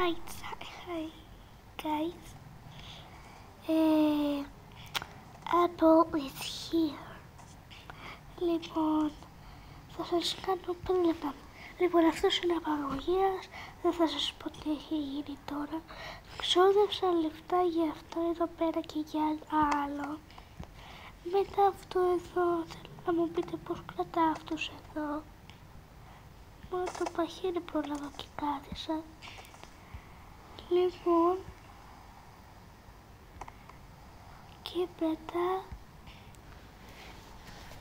Hi guys. Apple is here. Λοιπόν, θα σας κάνω 5 λεπτά. Λοιπόν, αυτός είναι απαγωγέας. Δεν θα σας πω τι έχει γίνει τώρα. Ξόδεψα λεφτά για αυτό εδώ πέρα και για άλλο. Μετά αυτό εδώ, θέλω να μου πείτε πώς κρατάω αυτούς εδώ. Μόνο το παχύρι πρόλαβα και κάθισα. Λοιπόν, και μετά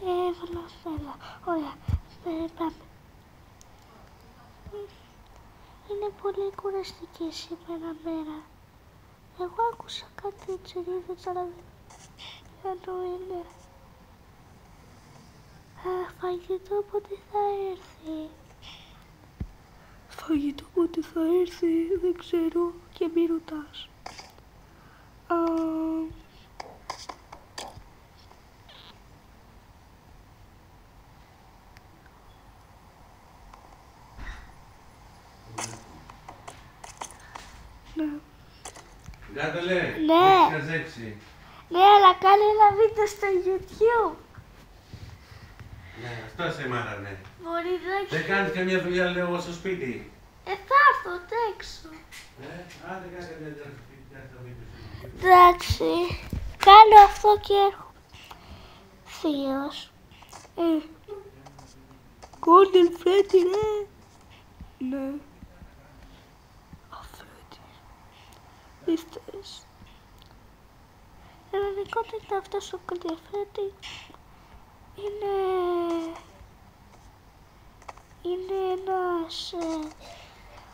έβαλα αυτά. Ωραία, πάμε. Είναι πολύ κουραστική σήμερα μέρα. Εγώ άκουσα κάτι τσιρίδες, αλλά δεν είναι. Φαγητό πότε θα έρθει. Φαγητό πότε θα έρθει, δεν ξέρω και μη ρωτάς. Ναι. Γκάτελε, Ναι. Ναι, αλλά κάνει ένα βίντεο στο YouTube. Ναι, αυτό σε μάρανε. Μπορεί να έχει... Δεν κάνεις καμία δουλειά, λέω εγώ στο σπίτι. Θα έρθω έξω. Άντε κάνε μια δουλειά στο σπίτι, κάνε το βίντεο στο YouTube. Εντάξει, κάνω αυτό και έρχομαι. Θείος. Golden Freddy, ναι. Ναι. Φρέντι. Είστες. Πραγματικότητα αυτός ο Golden Freddy είναι ένας...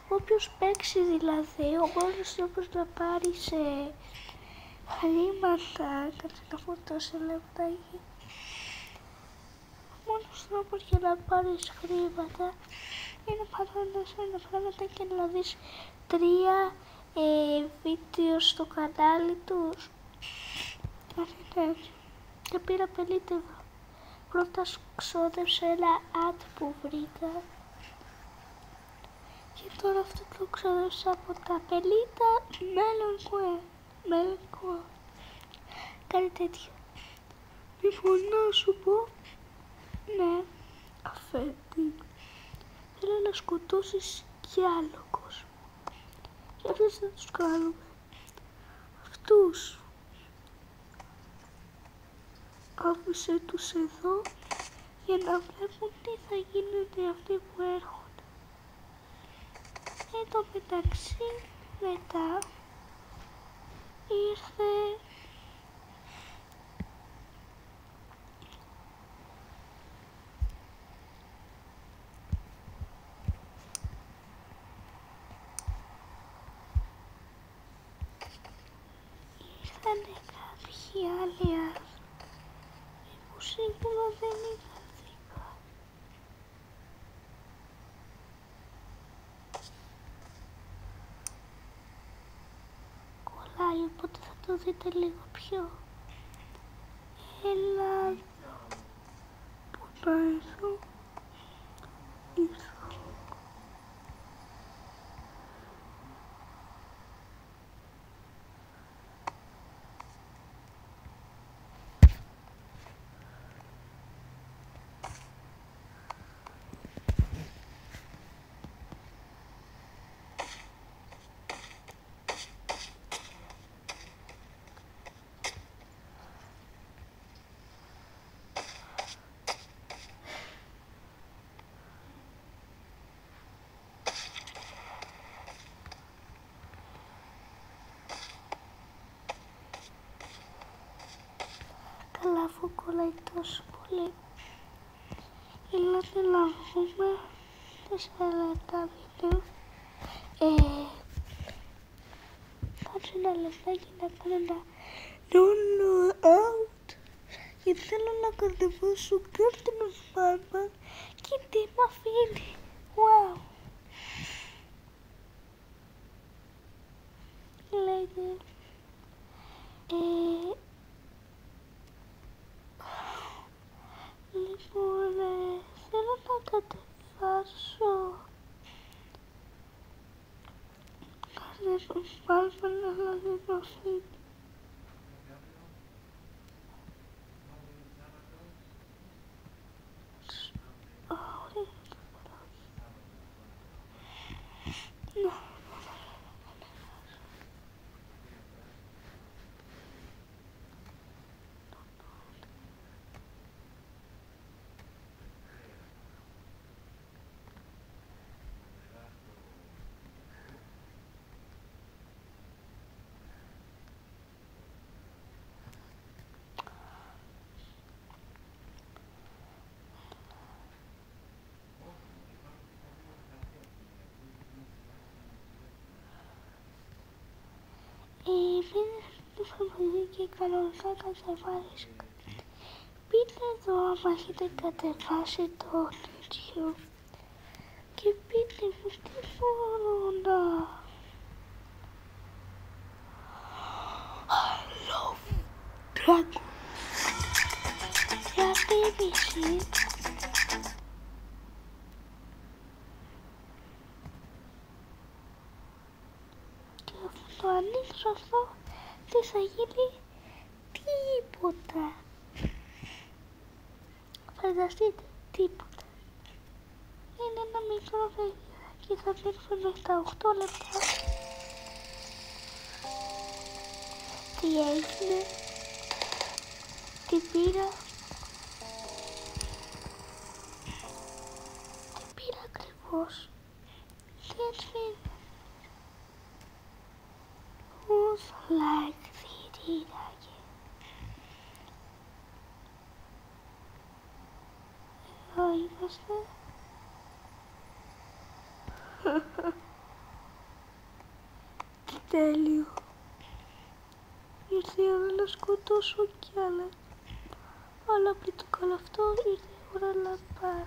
όποιος παίξει δηλαδή, ο μόνος τρόπος να πάρει σε χρήματα, κάτσε να φορτώσω λεπτάκι. Ο μόνος τρόπος για να πάρεις χρήματα είναι πατώντας ένα πράγματα και να δεις 3 βίντεο στο κανάλι τους. Κάτι τέτοιο. Και πήρα 50 ευρώ. Πρώτα ξόδεψα ένα ad που βρήκα. Και τώρα αυτό το ξόδεψα από τα 50 μέλικο. Κάτι τέτοιο. Λοιπόν, να σου πω, ναι, αφέντη, θέλω να σκοτώσεις κι άλλο κόσμο. Και αυτούς θα τους κάνουμε. Αυτούς. Άφησε τους εδώ για να βλέπουν τι θα γίνονται αυτοί που έρχονται. Εν τω μεταξύ, μετά ήρθε ήρθανε κάποιοι άλλοι άνθρωποι που σίγουρα δεν είχαν δίκιο. Κολλάει, οπότε θα το δείτε λίγο πιο. Έλα, που να έρθω, ήρθα. Καλά, αφού κολλάει τόσο πολύ. Ελάτε να βγούμε 4 λεπτά βίντεο. Κάτσε ένα λεπτάκι να κάνω ένα roll out. Γιατί θέλω να κατεβάσω Garden of Batman και τι μ' αφήνει. Wow. Λέγε. Λοιπόν, θέλω να κατεβάσω βάλουμε ένα λαδινό σπίτι. Μείνετε στο παιδί και κανονικά κατεβάσεις. Πείτε εδώ άμα έχετε κατεβάσει το YouTube και πείτε μου τι μπορώ να... I love Dragon. Για BBC. Και αφού το ανοίξω αυτό, τι θα γίνει? Τίποτα. Φανταστείτε, τίποτα. Είναι ένα μικρό και θα μείνουμε μέχρι τα 8 λεπτά. Τι έγινε? Τι πήρα? Τι πήρα ακριβώς? Τι έτσι είναι? Who's like θηρίδακε? Εδώ είμαστε. Τι τέλειο. Ήρθε η ώρα να σκοτώσω κι άλλα. Αλλά πριν το κάνω αυτό ήρθε η ώρα να πάρω.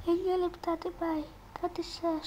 Εννιά λεπτά τι πάει, κάτι σας.